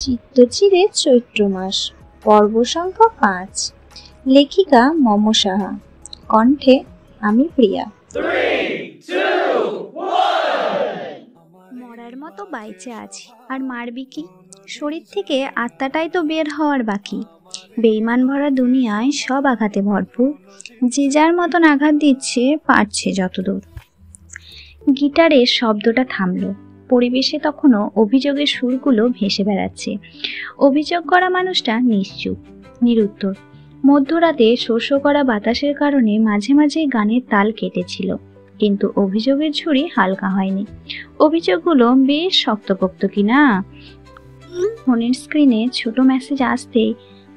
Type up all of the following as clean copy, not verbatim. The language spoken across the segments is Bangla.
চিত্তচিরে চৈত্র মাস, পর্ব সংখ্যা ৫। লেখিকা মম সাহা, কণ্ঠে আমি প্রিয়া। মরার মতো বাইচে আছি, আর মারবি কি? শরীর থেকে আত্মাটাই তো বের হওয়ার বাকি। বেইমান ভরা দুনিয়ায় সব আঘাতে ভরপুর, যে যার মতন আঘাত দিচ্ছে পারছে যতদূর। গিটারের শব্দটা থামলো। পরিবেশে তখনও অভিযোগের সুরগুলো ভেসে বেড়াচ্ছে। অভিযোগ করা মানুষটা নিশ্চুপ, নিরুত্তর। মধ্যরাতে শোষো করা বাতাসের কারণে মাঝে মাঝে গানের তাল কেটেছিল, কিন্তু অভিযোগের ঝুড়ি হালকা হয়নি। অভিযোগগুলো বেশ শক্তপোক্ত কিনা। ফোনের স্ক্রিনে ছোট মেসেজ আসতেই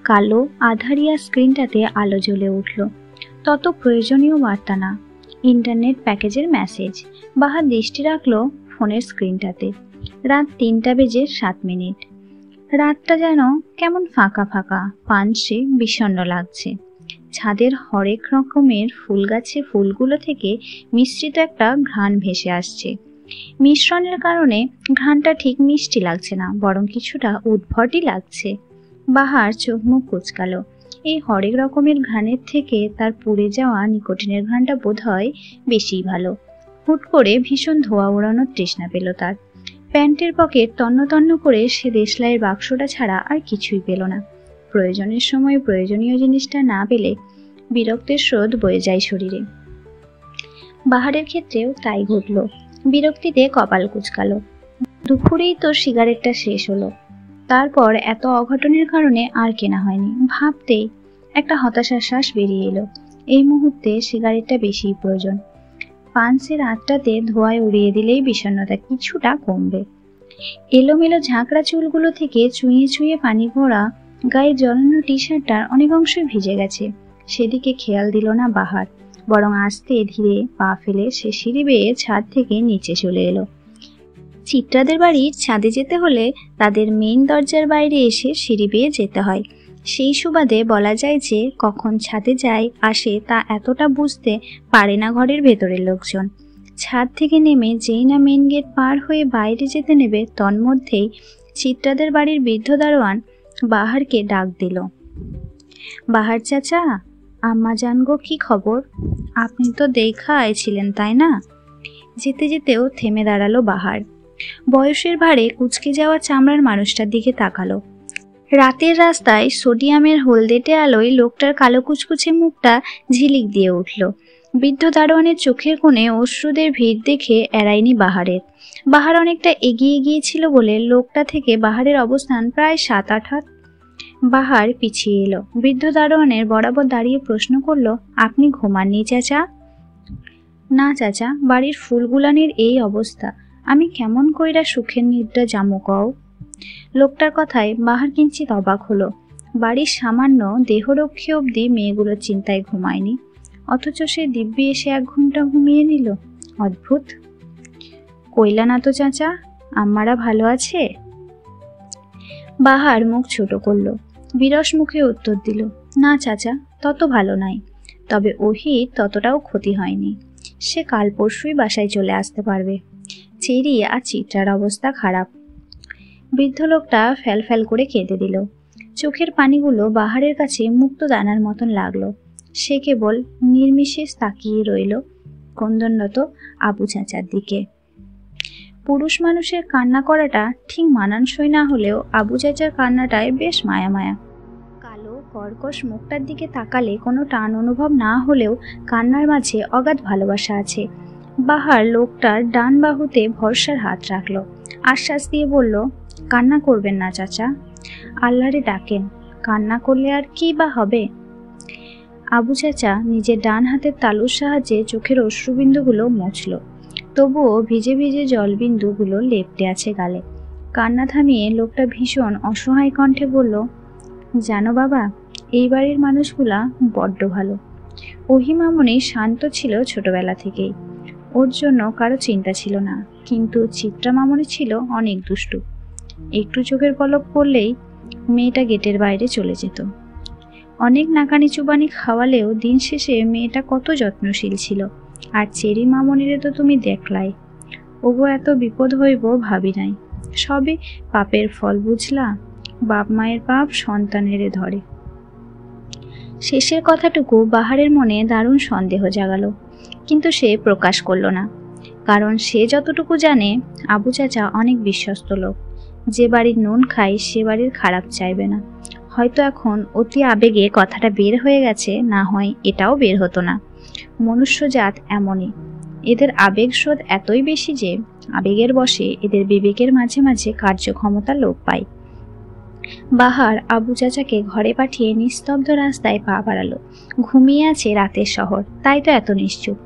কালো আধারিয়া স্ক্রিনটাতে আলো জ্বলে উঠল। তত প্রয়োজনীয় বার্তা না, ইন্টারনেট প্যাকেজের মেসেজ। বাহার দৃষ্টি রাখলো ফোনের স্ক্রিনটাতে। রাত ৩:০৭। রাতটা যেন কেমন ফাঁকা ফাঁকা, পানসে বিষণ্ণ লাগছে। ছাদের হরেক রকমের ফুল গাছে ফুলগুলো থেকে মিশ্রিত একটা ঘ্রাণ ভেসে আসছে। মিশ্রণের কারণে ঘ্রাণটা ঠিক মিষ্টি লাগছে না, বরং কিছুটা উদ্ভটই লাগছে। বাহার চোখ মুখ কুচকালো। এই হরেক রকমের ঘ্রাণের থেকে তার পুড়ে যাওয়া নিকোটিনের ঘ্রাণটা বোধ হয় বেশিই ভালো। হুট করে ভীষণ ধোঁয়া ওড়ানোর তৃষ্ণা পেল তার। প্যান্টের পকেট তন্ন তন্ন করে সে দেশলাইয়ের বাক্সটা ছাড়া আর কিছুই পেল না। প্রয়োজনের সময় প্রয়োজনীয় জিনিসটা না পেলে বিরক্তের স্রোত বয়ে যায় শরীরে। বাহারের ক্ষেত্রেও তাই ঘটল। বিরক্তিতে কপাল কুচকালো। দুপুরেই তো সিগারেটটা শেষ হলো, তারপর এত অঘটনের কারণে আর কেনা হয়নি। ভাবতেই একটা হতাশার শ্বাস বেরিয়ে এলো। এই মুহূর্তে সিগারেটটা বেশিই প্রয়োজন। পানসের আটটাতে ধোঁয়ায় উড়িয়ে দিলেই বিষণ্ণতা কিছুটা কমবে। এলোমেলো ঝাঁকড়া চুলগুলো থেকে চুইয়ে চুইয়ে পানি ভরা গায়ে জড়ানো টি শার্টটার অনেক অংশই ভিজে গেছে। সেদিকে খেয়াল দিল না বাহার, বরং আস্তে ধীরে পা ফেলে সে সিঁড়ি বেয়ে ছাদ থেকে নিচে চলে এলো। চিত্রাদের বাড়ির ছাদে যেতে হলে তাদের মেইন দরজার বাইরে এসে সিঁড়ি বেয়ে যেতে হয়। সেই সুবাদে বলা যায় যে কখন ছাদে যায় আসে তা এতটা বুঝতে পারে না ঘরের ভেতরের লোকজন। ছাদ থেকে নেমে যেই না মেন গেট পার হয়ে বাইরে যেতে নেবে, তন্মধ্যেই চিত্রাদের বাড়ির বৃদ্ধ দারোয়ান বাহারকে ডাক দিল। বাহার চাচা, আম্মা জানগো, কি খবর? আপনি তো দেখা আইছিলেন তাই না? যেতে যেতেও থেমে দাঁড়ালো বাহার। বয়সের ভারে কুঁচকে যাওয়া চামড়ার মানুষটার দিকে তাকালো। রাতের রাস্তায় সোডিয়ামের হলদেটে আলোয় লোকটার কালো কুচকুচে মুখটা ঝিলিক দিয়ে উঠল। বৃদ্ধ দারোয়ানের চোখের কোণে অশ্রুদের ভিড় দেখে এড়ায়নি বাহারের। বাহার অনেকটা এগিয়ে গিয়েছিল বলে লোকটা থেকে বাহারের অবস্থান প্রায় ৭-৮ হাত। বাহার পিছিয়ে এলো। বৃদ্ধ দারোয়ানের বরাবর দাঁড়িয়ে প্রশ্ন করলো, আপনি ঘুমাননি চাচা? না চাচা, বাড়ির ফুলগুলানের এই অবস্থা, আমি কেমন কইরা সুখের নিদ্রা জামু কও? লোকটার কথায় বাহার কিঞ্চিত অবাক হলো। বাড়ির সামান্য দেহরক্ষী অবধি মেয়েগুলোর চিন্তায় ঘুমায়নি, অথচ সে দিব্যি এসে ১ ঘন্টা ঘুমিয়ে নিল। অদ্ভুত। কইলা না তো চাচা, আম্মারা ভালো আছে? বাহার মুখ ছোট করলো, বিরস মুখে উত্তর দিল, না চাচা, তত ভালো নাই, তবে ওহির ততটাও ক্ষতি হয়নি। সে কাল পরশুই বাসায় চলে আসতে পারবে। চেরি আর চিত্রার অবস্থা খারাপ। বৃদ্ধ লোকটা ফ্যাল ফ্যাল করে কেঁদে দিল। চোখের পানিগুলো বাহারের কাছে মুক্ত দানার মতন লাগলো। সে কেবল নির্বিশেষ তাকিয়ে রইল ক্রন্দনরত আবু চাচার দিকে। পুরুষ মানুষের কান্না করাটা ঠিক মানানসই না হলেও আবু চাচার কান্নাটায় বেশ মায়া মায়া। কালো কর্কশ মুখটার দিকে তাকালে কোনো টান অনুভব না হলেও কান্নার মাঝে অগাধ ভালোবাসা আছে। বাহার লোকটার ডান বাহুতে ভরসার হাত রাখল, আশ্বাস দিয়ে বলল, কান্না করবেন না চাচা, আল্লাহরে ডাকেন, কান্না করলে আর কি বা হবে? আবু চাচা নিজের ডান হাতের তালুর সাহায্যে চোখের অশ্রুবিন্দুগুলো মুছল। তবুও ভিজে ভিজে জলবিন্দুগুলো লেপ্টে আছে গালে। কান্না থামিয়ে লোকটা ভীষণ অসহায় কণ্ঠে বলল, জানো বাবা, এই বাড়ির মানুষগুলা বড্ড ভালো। ওহি মামনি শান্ত ছিল ছোটবেলা থেকেই, ওর জন্য কারো চিন্তা ছিল না, কিন্তু চিত্রা মামনি ছিল অনেক দুষ্টু। একটু চোখের পলক পড়লেই মেয়েটা গেটের বাইরে চলে যেত। অনেক নাকানি চুবানি খাওয়ালেও দিন শেষে মেয়েটা কত যত্নশীল ছিল। আর চেরি মামনিরে তো তুমি দেখলাই, ওগো এত বিপদ হইব ভাবি নাই। সবে পাপের ফল বুঝলা। বাপ মায়ের পাপ সন্তানেরে ধরে। শেষের কথাটুকু বাহারের মনে দারুণ সন্দেহ জাগালো, কিন্তু সে প্রকাশ করল না, কারণ সে যতটুকু জানে আবু চাচা অনেক বিশ্বস্ত লোক। যে বাড়ির নুন খায় সে বাড়ির খারাপ চাইবে না। হয়তো এখন অতি আবেগে কথাটা বের হয়ে গেছে, না হয় এটাও বের হতো না। মনুষ্যজাত এমনই, এদের আবেগস্রোত এতই বেশি যে আবেগের বশে এদের বিবেকের মাঝে মাঝে কার্যক্ষমতা লোপ পায়। বাহার আবু চাচাকে ঘরে পাঠিয়ে নিস্তব্ধ রাস্তায় পা বাড়ালো। ঘুমিয়ে আছে রাতের শহর, তাই তো এত নিশ্চুপ।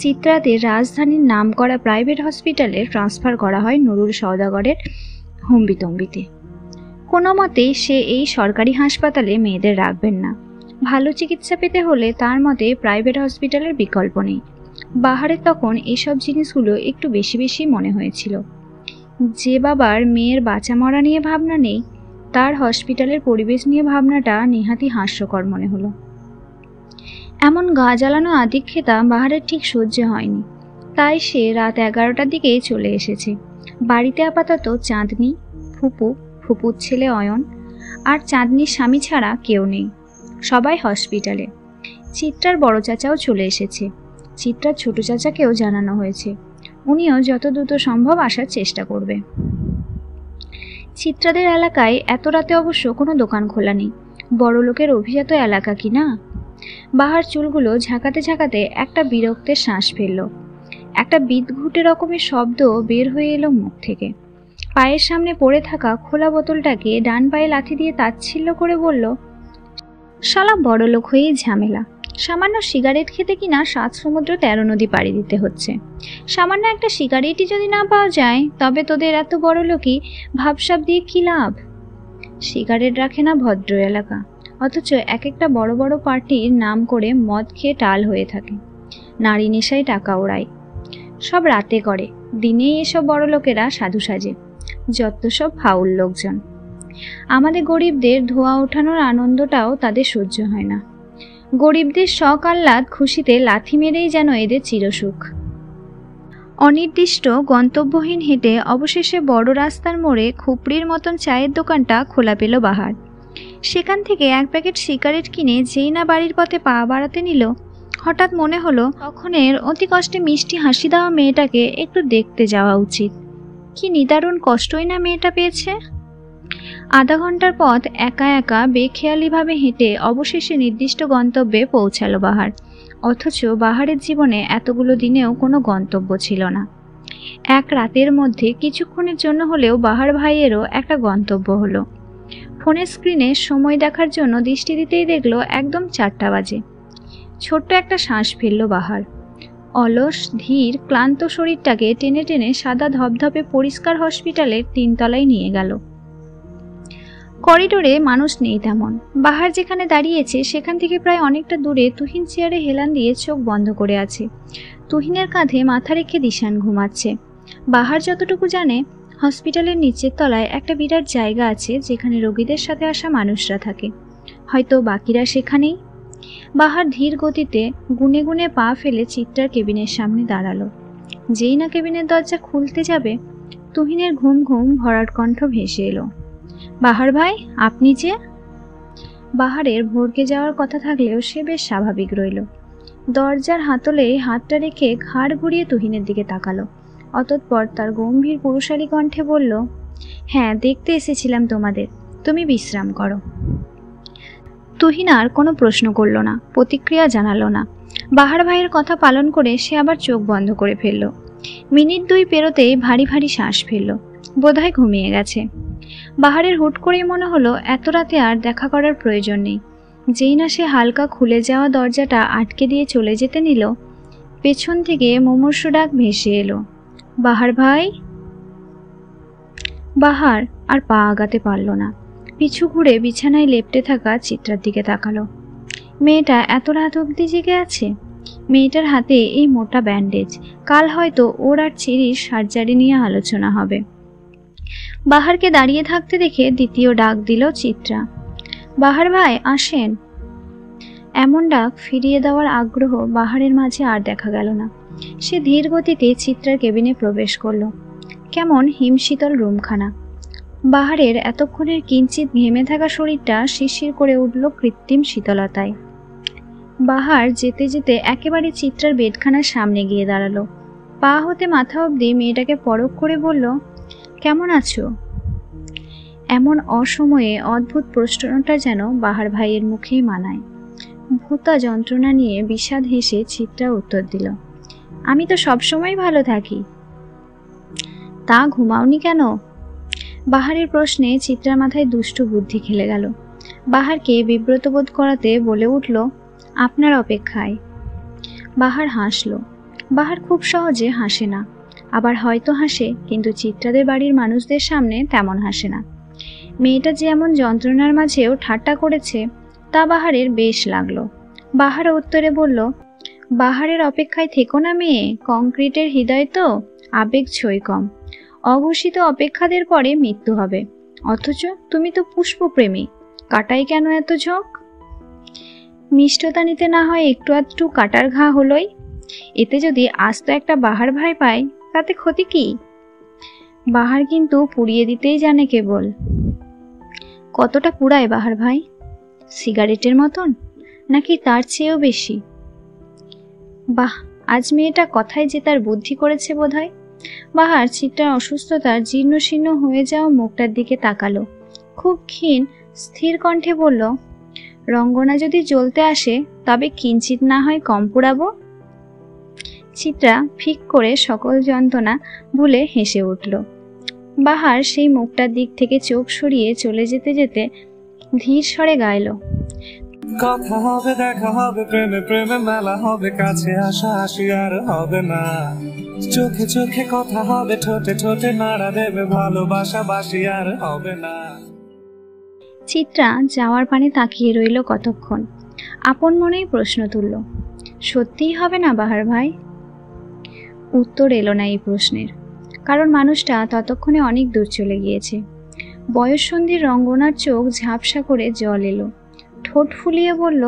চিত্রাদের রাজধানীর নাম করা প্রাইভেট হসপিটালে ট্রান্সফার করা হয় নুরুল সওদাগরের হম্বিতম্বিতে। কোনো মতেই সে এই সরকারি হাসপাতালে মেয়েদের রাখবেন না। ভালো চিকিৎসা পেতে হলে তার মতে প্রাইভেট হসপিটালের বিকল্প নেই। বাহারের তখন এসব জিনিসগুলো একটু বেশি বেশি মনে হয়েছিল। যে বাবার মেয়ের বাঁচা মরা নিয়ে ভাবনা নেই, তার হসপিটালের পরিবেশ নিয়ে ভাবনাটা নেহাতি হাস্যকর মনে হলো। এমন গা জ্বালানো আদিক্ষেতা বাহারের ঠিক সহ্য হয়নি, তাই সে রাত 11টার দিকে চলে এসেছে। বাড়িতে আপাতত চাঁদনি, ফুপুর ছেলে অয়ন আর চাঁদনির স্বামী ছাড়া কেউ নেই, সবাই হসপিটালে। চিত্রার বড় চাচাও চলে এসেছে। চিত্রার ছোট চাচাকেও জানানো হয়েছে, উনিও যত দ্রুত সম্ভব আসার চেষ্টা করবে। চিত্রাদের এলাকায় এত রাতে অবশ্য কোনো দোকান খোলা নেই, বড় লোকের অভিজাত এলাকা কি না। বাহার চুলগুলো ঝাঁকাতে ঝাঁকাতে একটা বিরক্তের শ্বাস ফেলল। একটা বিদঘুটে রকমের শব্দ বের হয়ে এলো মুখ থেকে। পায়ের সামনে পড়ে থাকা খোলা বোতলটাকে ডান পায়ে লাথি দিয়ে তাচ্ছিল্য করে বলল, শালা বড় লোক হয়েই ঝামেলা। সামান্য সিগারেট খেতে কিনা 7 সমুদ্র 13 নদী পাড়ি দিতে হচ্ছে। সামান্য একটা সিগারেটই যদি না পাওয়া যায়, তবে তোদের এত বড় লোকই ভাবসাব দিয়ে কি লাভ? সিগারেট রাখে না ভদ্র এলাকা, অথচ এক একটা বড় বড় পার্টির নাম করে মদ খেয়ে টাল হয়ে থাকে। নারী নেশায় টাকা ওড়ায়, সব রাতে করে, দিনেই এসব বড় লোকেরা সাধু সাজে। যত সব ফাউল লোকজন। আমাদের গরিবদের ধোয়া ওঠানোর আনন্দটাও তাদের সহ্য হয় না। গরিবদের শখ আহ্লাদ খুশিতে লাথি মেরেই যেন এদের চিরসুখ। অনির্দিষ্ট গন্তব্যহীন হেঁটে অবশেষে বড় রাস্তার মোড়ে খুপড়ির মতন চায়ের দোকানটা খোলা পেল বাহার। সেখান থেকে 1 প্যাকেট সিগারেট কিনে যেই না বাড়ির পথে পা বাড়াতে নিল, হঠাৎ মনে হলো তখনের অতি কষ্টে মিষ্টি হাসি দেওয়া মেয়েটাকে একটু দেখতে যাওয়া উচিত। কি নিদারুণ কষ্টই না মেয়েটা পেয়েছে। আধা ঘন্টার পথ একা একা বেখেয়ালিভাবে হেঁটে অবশেষে নির্দিষ্ট গন্তব্যে পৌঁছালো বাহার। অথচ বাহারের জীবনে এতগুলো দিনেও কোনো গন্তব্য ছিল না। এক রাতের মধ্যে কিছুক্ষণের জন্য হলেও বাহার ভাইয়েরও একটা গন্তব্য হলো। ফোনের স্ক্রিনে সময় দেখার জন্য দৃষ্টি দিতেই দেখলো একদম 4টা বাজে। ছোট্ট একটা শ্বাস ফেলল বাহার। অলস ধীর ক্লান্ত শরীরটাকে টেনে টেনে সাদা ধপধপে পরিষ্কার হসপিটালের 3 তলায় নিয়ে গেল। করিডোরে মানুষ নেই তেমন। বাহার যেখানে দাঁড়িয়েছে সেখান থেকে প্রায় অনেকটা দূরে তুহিন চেয়ারে হেলান দিয়ে চোখ বন্ধ করে আছে। তুহিনের কাঁধে মাথা রেখে দিশান ঘুমাচ্ছে। বাহার যতটুকু জানে, হসপিটালের নিচের তলায় একটা বিরাট জায়গা আছে যেখানে রোগীদের সাথে আসা মানুষরা থাকে। হয়তো বাকিরা সেখানেই। বাহার ধীর গতিতে গুনে গুনে পা ফেলে চিত্রার কেবিনের সামনে দাঁড়ালো। যেই না কেবিনের দরজা খুলতে যাবে, তুহিনের ঘুম ঘুম ভরাট কণ্ঠ ভেসে এলো, বাহার ভাই, আপনি যে? বাহারের ভড়কে যাওয়ার কথা থাকলেও সে বেশ স্বাভাবিক রইল। দরজার হাতলে হাতটা রেখে ঘাড় ঘুরিয়ে তুহিনের দিকে তাকালো। অতঃপর তার গম্ভীর পুরুষালী কণ্ঠে বলল, হ্যাঁ, দেখতে এসেছিলাম তোমাদের, তুমি বিশ্রাম করো। তুহিন আর কোনো প্রশ্ন করল না, প্রতিক্রিয়া জানালো না। বাহার ভাইয়ের কথা পালন করে সে আবার চোখ বন্ধ করে ফেলল। মিনিট 2 পেরোতেই ভারী ভারী শ্বাস ফেলল, বোধহয় ঘুমিয়ে গেছে। বাহারের হুট করেই মনে হলো এত রাতে আর দেখা করার প্রয়োজন নেই। যেই না সে হালকা খুলে যাওয়া দরজাটা আটকে দিয়ে চলে যেতে নিল, পেছন থেকে মুমূর্ষ ডাক ভেসে এলো, বাহার ভাই। বাহার আর পা আগাতে পারল না। পিছু ঘুরে বিছানায় লেপ্টে থাকা চিত্রার দিকে তাকালো। মেয়েটা এত রাত অবধি জেগে আছে। মেয়েটার হাতে এই মোটা ব্যান্ডেজ। কাল হয়তো ওর আর চিরির সার্জারি নিয়ে আলোচনা হবে। বাহারকে দাঁড়িয়ে থাকতে দেখে দ্বিতীয় ডাক দিল চিত্রা, বাহার ভাই আসেন। এমন ডাক ফিরিয়ে দেওয়ার আগ্রহ বাহারের মাঝে আর দেখা গেল না। সে ধীর গতিতে চিত্রার কেবিনে প্রবেশ করলো। কেমন হিমশীতল রুমখানা। বাহারের এতক্ষণের কিঞ্চিত ঘেমে থাকা শরীরটা শিরশির করে উঠল কৃত্রিম শীতলতায়। বাহার যেতে যেতে একেবারে চিত্রার বেডখানার সামনে গিয়ে দাঁড়ালো। পা হতে মাথা অবধি মেয়েটাকে পরখ করে বলল, কেমন আছো? এমন অসময়ে অদ্ভুত প্রশ্নটা যেন বাহার ভাইয়ের মুখেই মানায়। ভূতা যন্ত্রণা নিয়ে বিষাদ হেসে চিত্রা উত্তর দিল, আমি তো সবসময় ভালো থাকি। তা ঘুমাওনি কেন? বাহারের প্রশ্নে চিত্রার মাথায় দুষ্টু বুদ্ধি খেলে গেল। বাহারকে বিব্রত বোধ করাতে বলে উঠল, আপনার অপেক্ষায়। বাহার হাসল। বাহার খুব সহজে হাসে না, আবার হয়তো হাসে, কিন্তু চিত্রাদের বাড়ির মানুষদের সামনে তেমন হাসে না। মেয়েটা যে এমন যন্ত্রণার মাঝেও ঠাট্টা করেছে তা বাহারের বেশ লাগলো। বাহার উত্তরে বলল, বাহারের অপেক্ষায় থেকো না মেয়ে, কংক্রিটের হৃদয় তো, আবেগ ছই কম। অঘোষিত অপেক্ষাদের পরে মৃত্যু হবে, অথচ তুমি তো পুষ্পপ্রেমী, কাটাই কেন এত ঝোঁক? মিষ্টতা নিতে না হয় একটু আধটু কাটার ঘা হলোই, এতে যদি আস্ত একটা বাহার ভাই পাই তাতে ক্ষতি কি? বাহার কিন্তু পুড়িয়ে দিতেই জানে কেবল। কতটা পুড়ায় বাহার ভাই? সিগারেটের মতন, নাকি তার চেয়েও বেশি? বাহ, আজ মেয়েটা কথায় যে তার বুদ্ধি করেছে বোধহয়। বাহার চিত্রার অসুস্থতার জীর্ণ শীর্ণ হয়ে যাওয়া মুখটার দিকে তাকালো। খুব ক্ষীণ স্থির কণ্ঠে বলল, রঙ্গনা যদি জ্বলতে আসে তবে কিঞ্চিত না হয় কম পুড়াবো। চিত্রা ফিক করে সকল যন্ত্রণা ভুলে হেসে উঠল। বাহার সেই মুখটার দিক থেকে চোখ সরিয়ে চলে যেতে যেতে ধীর স্বরে গাইল, কথা হবে, দেখা হবে, প্রেমে প্রেমে মেলা হবে, কাছে আসা আসি আর হবে না, চোখে চোখে কথা হবে, ঠোঁটে ঠোঁটে নাড়া দেবে, ভালোবাসা বাসি আর হবে না। চিত্রা যাওয়ার পানে তাকিয়ে রইল কতক্ষণ, আপন মনেই প্রশ্ন তুলল, সত্যিই হবে না বাহার ভাই? উত্তর এলো না এই প্রশ্নের, কারণ মানুষটা ততক্ষণে অনেক দূর চলে গিয়েছে। বয়ঃসন্ধির রঙ্গনার চোখ ঝাপসা করে জল এলো, ঠোঁট ফুলিয়ে বলল,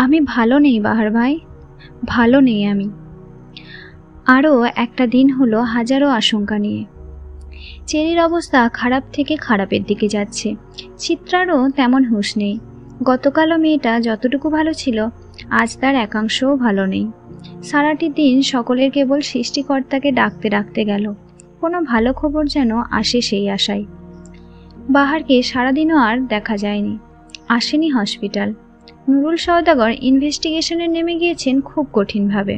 আমি ভালো নেই বাহার ভাই, ভালো নেই আমি। আরও একটা দিন হলো হাজারো আশঙ্কা নিয়ে। চেরির অবস্থা খারাপ থেকে খারাপের দিকে যাচ্ছে। চিত্রারও তেমন হুঁশ নেই। গতকালও মেয়েটা যতটুকু ভালো ছিল আজ তার একাংশও ভালো নেই। সারাটি দিন সকলের কেবল সৃষ্টিকর্তাকে ডাকতে ডাকতে গেল, কোনো ভালো খবর যেন আসে সেই আশায়। বাহারকে সারাদিনও আর দেখা যায়নি, আসেনি হসপিটাল। নুরুল সওদাগর ইনভেস্টিগেশনে নেমে গিয়েছেন খুব কঠিনভাবে।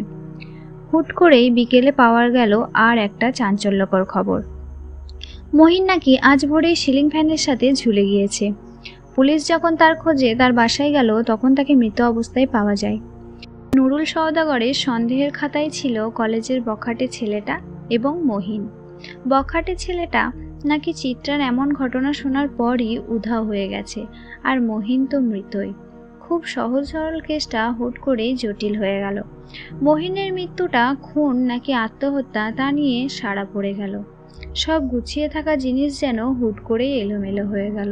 হুট করেই বিকেলে পাওয়া গেল আর একটা চাঞ্চল্যকর খবর, মহিন নাকি আজ ভোরেই সিলিং ফ্যানের সাথে ঝুলে গিয়েছে। পুলিশ যখন তার খোঁজে তার বাসায় গেল তখন তাকে মৃত অবস্থায় পাওয়া যায়। নুরুল সওদাগরের সন্দেহের খাতায় ছিল কলেজের বখাটে ছেলেটা এবং মহিন। বখাটে ছেলেটা নাকি চিত্রার এমন ঘটনা শোনার পরই উধাও হয়ে গেছে, আর মহিন তো মৃতই। খুব সহজ সরল কেসটা হুট করেই জটিল হয়ে গেল। মহিনের মৃত্যুটা খুন নাকি আত্মহত্যা তা নিয়ে সাড়া পড়ে গেল। সব গুছিয়ে থাকা জিনিস যেন হুট করেই এলোমেলো হয়ে গেল।